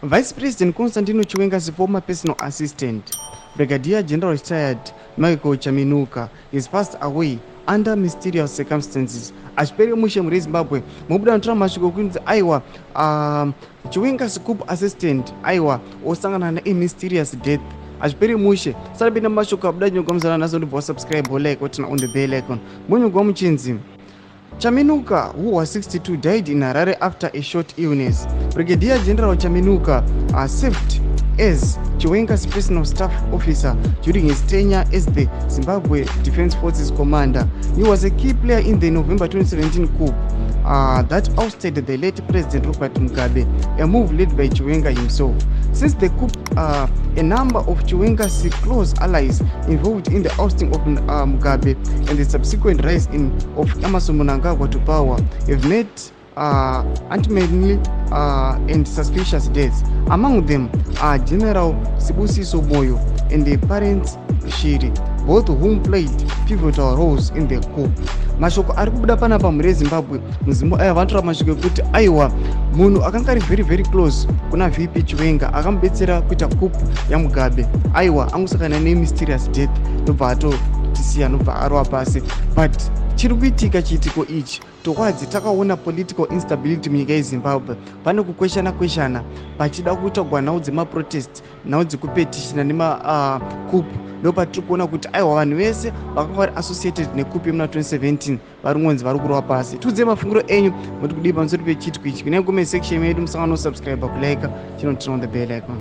Vice President Constantino Chiwenga's former personal assistant, Brigadier General retired Michael Chaminuka, is passed away under mysterious circumstances. Achipere mushe muri Zimbabwe mubuda ntora mashoko kunzi aiwa Chiwenga's coup assistant aiwa osangana na a mysterious death. Achipere mushe sarabina mashoko abuda nyogomzana nazo ndibva subscribe like otina on the bell icon munyogwa muchinzi. Chaminuka, who was 62, died in Harare after a short illness. Brigadier General Chaminuka served as Chiwenga's personal staff officer during his tenure as the Zimbabwe Defense Forces commander. He was a key player in the November 2017 coup that ousted the late President Robert Mugabe, a move led by Chiwenga himself. Since the coup, a number of Chiwenga's close allies involved in the ousting of Mugabe and the subsequent rise of Emmerson Mnangagwa to power have met ultimately and suspicious deaths. Among them are General Sibusiso Moyo and the parents Shiri, both of whom played pivotal roles in the coup. Mashoko ari kubuda panapa muri Zimbabwe vantora mashoko ekuti aiwa munhu akanga ari very close kuna VP Chiwenga akamubetsera kuita coup yaMugabe aiwa angosakana nemysterious death nobva atotisiya nobva arwa pasi. But chiri kuitika chiitiko ichi tokwadzi takaona political instability munyika yeZimbabwe. Pane kukweshana pachida kuitwa nhau dzemaprotest, nhau dzekupetitiona nemacoup. Ndo patiri kuona kuti aiwa vanhu vese vakanga vari associated nekup yemuna 2017 vari ngonzi vari kurwa pasi. Tiudze mafungiro enyu muri kudii pamusoro pechiitiko ichi. Kunyange comment section yedu musangano subscribe kulike chinotina on the bell icon.